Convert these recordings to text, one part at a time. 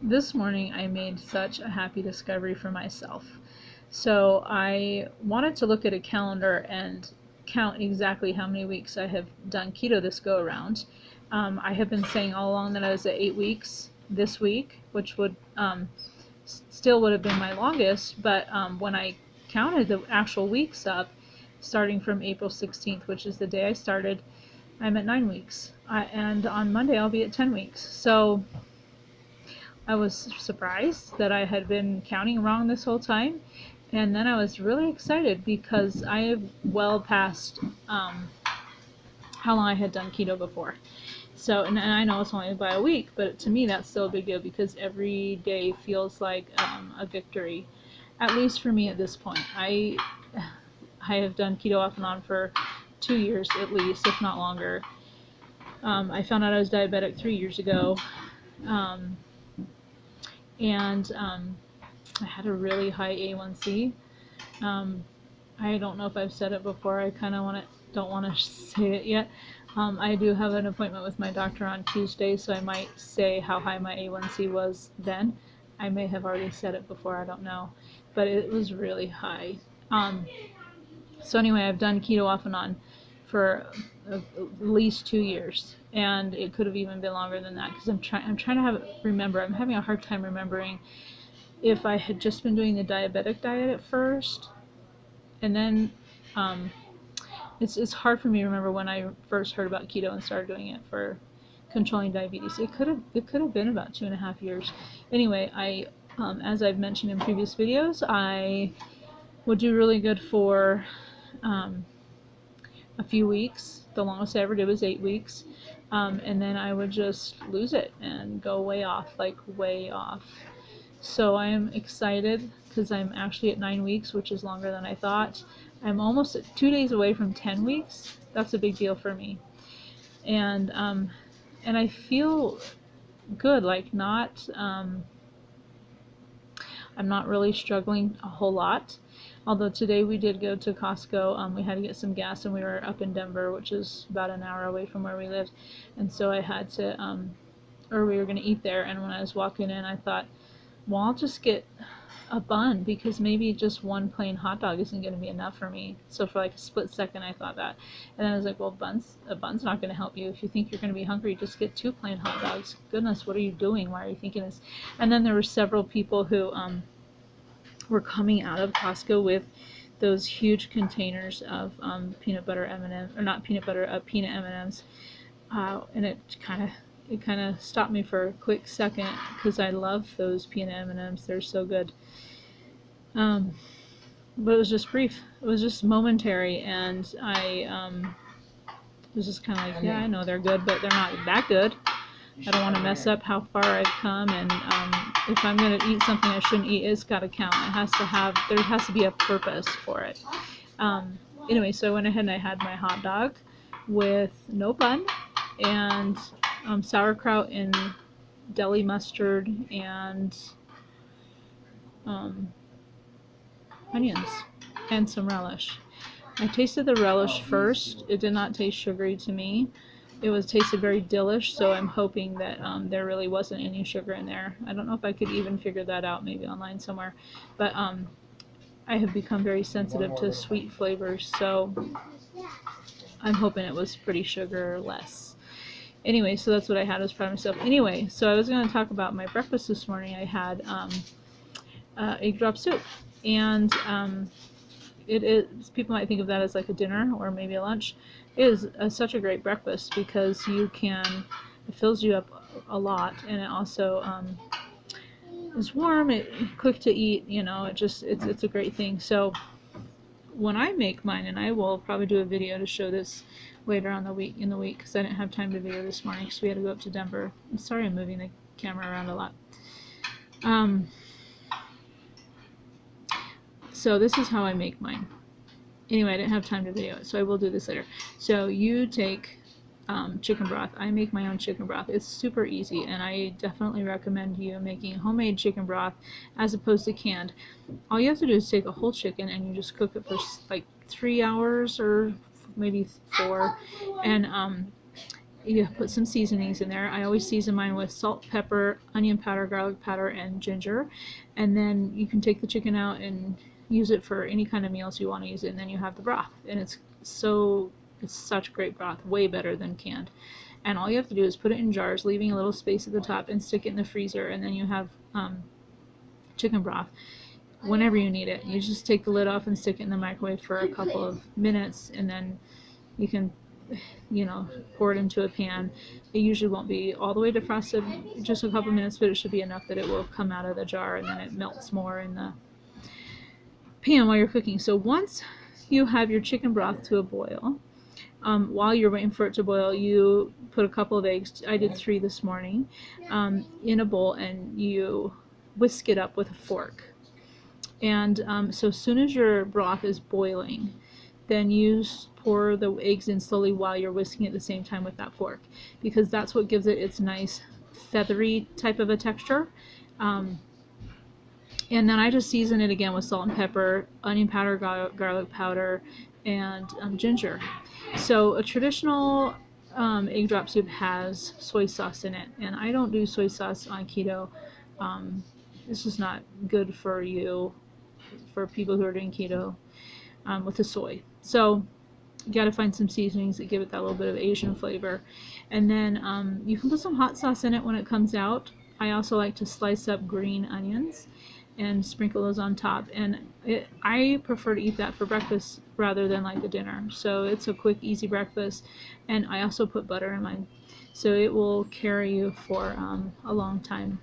This morning I made such a happy discovery for myself. So I wanted to look at a calendar and count exactly how many weeks I have done keto this go around. I have been saying all along that I was at 8 weeks this week, which would still would have been my longest, but when I counted the actual weeks up, starting from April 16th, which is the day I started, I'm at 9 weeks. And on Monday I'll be at 10 weeks. So I was surprised that I had been counting wrong this whole time, and then I was really excited because I have well past how long I had done keto before. So, and I know it's only by a week, but to me that's still a big deal because every day feels like a victory, at least for me at this point. I have done keto off and on for 2 years at least, if not longer. I found out I was diabetic 3 years ago. And I had a really high A1C. I don't know if I've said it before. I kind of don't want to say it yet. I do have an appointment with my doctor on Tuesday, so I might say how high my A1C was then. I may have already said it before, I don't know, but it was really high. So anyway, I've done keto off and on for at least 2 years, and it could have even been longer than that because I'm trying to remember. I'm having a hard time remembering if I had just been doing the diabetic diet at first, and then it's hard for me to remember when I first heard about keto and started doing it for controlling diabetes. It could have been about 2.5 years. Anyway, as I've mentioned in previous videos, I would do really good for a few weeks. The longest I ever did was 8 weeks, and then I would just lose it and go way off, like way off. So I am excited because I'm actually at 9 weeks, which is longer than I thought. I'm almost 2 days away from 10 weeks. That's a big deal for me. And I feel good, like I'm not really struggling a whole lot. Although today we did go to Costco. We had to get some gas, and we were up in Denver, which is about an hour away from where we lived. And so I had to, or we were going to eat there. And when I was walking in, I thought, well, I'll just get a bun because maybe just one plain hot dog isn't going to be enough for me. So for like a split second I thought that, and then I was like, well, a bun's not going to help you. If you think you're going to be hungry, just get 2 plain hot dogs. Goodness, what are you doing? Why are you thinking this? And then there were several people who were coming out of Costco with those huge containers of peanut butter M&Ms, or not peanut butter, peanut M&Ms, and it kind of stopped me for a quick second because I love those peanut M&Ms. They're so good. But it was just brief. It was just momentary, and I was just kind of like, yeah, I know they're good, but they're not that good. I don't want to mess up how far I've come, and if I'm going to eat something I shouldn't eat, it's got to count. There has to be a purpose for it. Anyway, so I went ahead and I had my hot dog with no bun and sauerkraut and deli mustard and onions and some relish. I tasted the relish first. It did not taste sugary to me. It tasted very dillish, so I'm hoping that there really wasn't any sugar in there. I don't know if I could even figure that out, maybe online somewhere. But I have become very sensitive to sweet flavors, so I'm hoping it was pretty sugar-less. Anyway, so that's what I had. I was proud of myself. Anyway, so I was going to talk about my breakfast this morning. I had egg drop soup, and it is, people might think of that as like a dinner or maybe a lunch. It is such a great breakfast because it fills you up a lot, and it also is warm, quick to eat, it's a great thing. So when I make mine, and I will probably do a video to show this later on in the week because I didn't have time to video this morning because we had to go up to Denver. I'm sorry I'm moving the camera around a lot. So this is how I make mine. Anyway, I didn't have time to video it, so I will do this later. So you take chicken broth. I make my own chicken broth. It's super easy, and I definitely recommend you making homemade chicken broth as opposed to canned. All you have to do is take a whole chicken and you just cook it for like 3 hours or maybe 4, and you put some seasonings in there. I always season mine with salt, pepper, onion powder, garlic powder, and ginger. And then you can take the chicken out and use it for any kind of meals you want to use it. And then you have the broth. And it's such great broth, way better than canned. And all you have to do is put it in jars, leaving a little space at the top, and stick it in the freezer. And then you have chicken broth whenever you need it. You just take the lid off and stick it in the microwave for a couple of minutes, and then you can, pour it into a pan. It usually won't be all the way defrosted, just a couple minutes, but it should be enough that it will come out of the jar, and then it melts more in the pan while you're cooking. So once you have your chicken broth to a boil, while you're waiting for it to boil, you put a couple of eggs, I did 3 this morning, in a bowl, and you whisk it up with a fork. And so as soon as your broth is boiling, then you pour the eggs in slowly while you're whisking at the same time with that fork, because that's what gives it its nice feathery type of a texture. And then I just season it again with salt and pepper, onion powder, garlic powder, and ginger. So a traditional egg drop soup has soy sauce in it, and I don't do soy sauce on keto. This is not good for you, for people who are doing keto with the soy. So you got to find some seasonings that give it that little bit of Asian flavor. And then you can put some hot sauce in it when it comes out. I also like to slice up green onions and sprinkle those on top. And I prefer to eat that for breakfast rather than like a dinner. So it's a quick, easy breakfast. And I also put butter in mine, so it will carry you for a long time.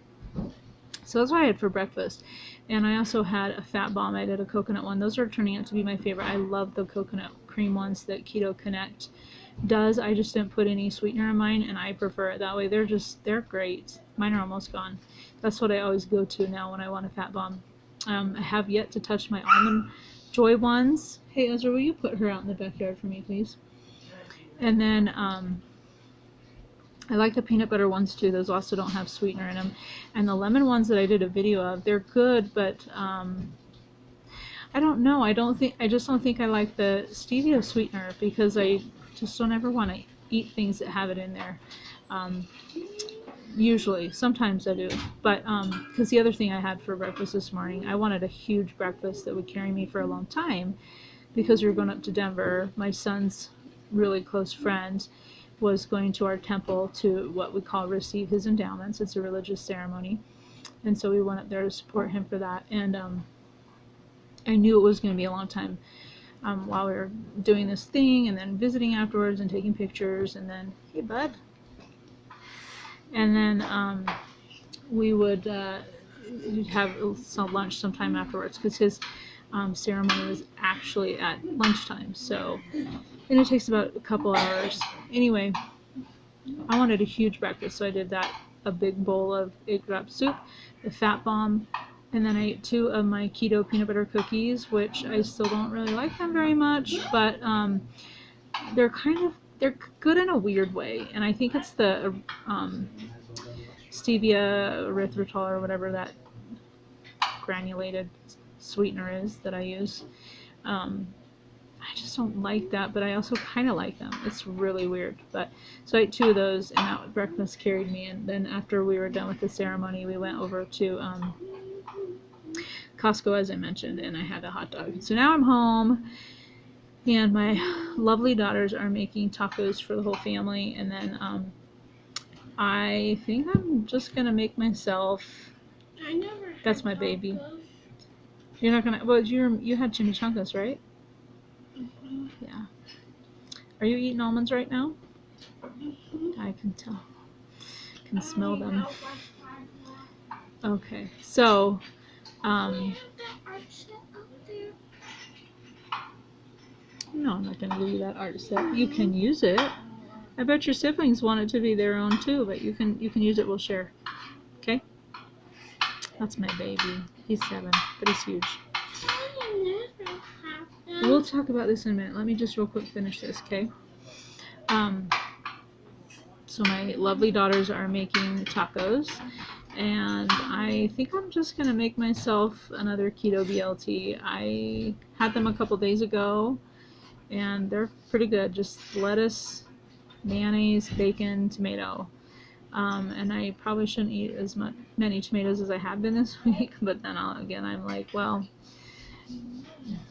So that's what I had for breakfast. And I also had a fat bomb. I did a coconut one. Those are turning out to be my favorite. I love the coconut cream ones that Keto Connect does. I just didn't put any sweetener in mine, and I prefer it that way. They're great. Mine are almost gone. That's what I always go to now when I want a fat bomb. I have yet to touch my Almond Joy ones. Hey, Ezra, will you put her out in the backyard for me, please? And then I like the peanut butter ones too. Those also don't have sweetener in them. And the lemon ones that I did a video of, they're good, but I don't know. I just don't think I like the stevia sweetener, because I just don't ever want to eat things that have it in there. Usually, sometimes I do, but because the other thing I had for breakfast this morning, I wanted a huge breakfast that would carry me for a long time, because we were going up to Denver. My son's really close friend was going to our temple to what we call receive his endowments. It's a religious ceremony, and so we went up there to support him for that. And I knew it was going to be a long time while we were doing this thing, and then visiting afterwards and taking pictures, and then, hey bud, and then we would have some lunch sometime afterwards, because his ceremony was actually at lunchtime. So, and it takes about a couple hours. Anyway, I wanted a huge breakfast, so I did that. A big bowl of egg drop soup, a fat bomb, and then I ate 2 of my keto peanut butter cookies, which I still don't really like them very much, but they're good in a weird way. And I think it's the stevia erythritol or whatever that granulated sweetener is that I use. I just don't like that, but I also kind of like them. It's really weird. But so I ate 2 of those, and that breakfast carried me. And then after we were done with the ceremony, we went over to Costco, as I mentioned, and I had a hot dog. So now I'm home, and my lovely daughters are making tacos for the whole family. And then I think I'm just gonna make myself. I never. That's my baby. You're not gonna. Well, you had chimichangas, right? Mm-hmm. Yeah. Are you eating almonds right now? Mm-hmm. I can tell. I can smell them. Okay, so no, I'm not going to give you that art set. You can use it. I bet your siblings want it to be their own too, but you can use it. We'll share. Okay? That's my baby. He's 7, but he's huge. We'll talk about this in a minute. Let me just real quick finish this, okay? So my lovely daughters are making tacos, and I think I'm just gonna make myself another keto BLT. I had them a couple days ago, and they're pretty good. Just lettuce, mayonnaise, bacon, tomato. And I probably shouldn't eat as many tomatoes as I have been this week, but then I'm like, well,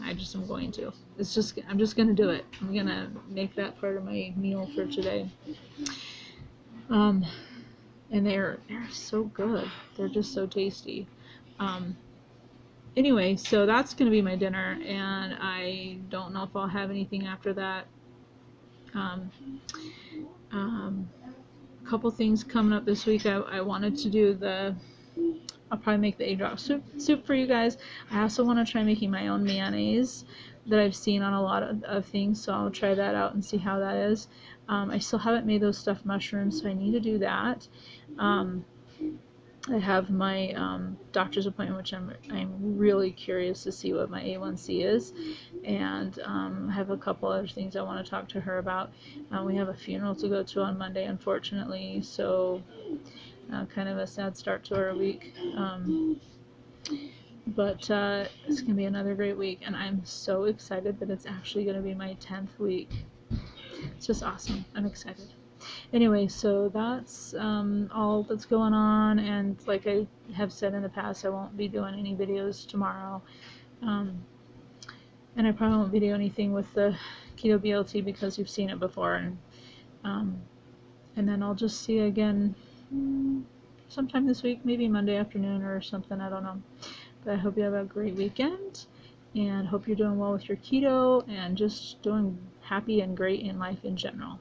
I just am going to. I'm just gonna do it. I'm gonna make that part of my meal for today. Um, and they're so good. They're just so tasty. Um, anyway, so that's gonna be my dinner, and I don't know if I'll have anything after that. Um, um, couple things coming up this week. I wanted to do I'll probably make the egg drop soup for you guys. I also want to try making my own mayonnaise that I've seen on a lot of things, so I'll try that out and see how that is. I still haven't made those stuffed mushrooms, so I need to do that. I have my doctor's appointment, which I'm really curious to see what my A1C is, and I have a couple other things I want to talk to her about. We have a funeral to go to on Monday, unfortunately, so kind of a sad start to our week. But it's going to be another great week, and I'm so excited that it's actually going to be my 10th week. It's just awesome. I'm excited. Anyway, so that's all that's going on, and like I have said in the past, I won't be doing any videos tomorrow. And I probably won't be doing anything with the Keto BLT because you've seen it before, and then I'll just see you again sometime this week, maybe Monday afternoon or something, I don't know. But I hope you have a great weekend, and hope you're doing well with your keto and just doing happy and great in life in general.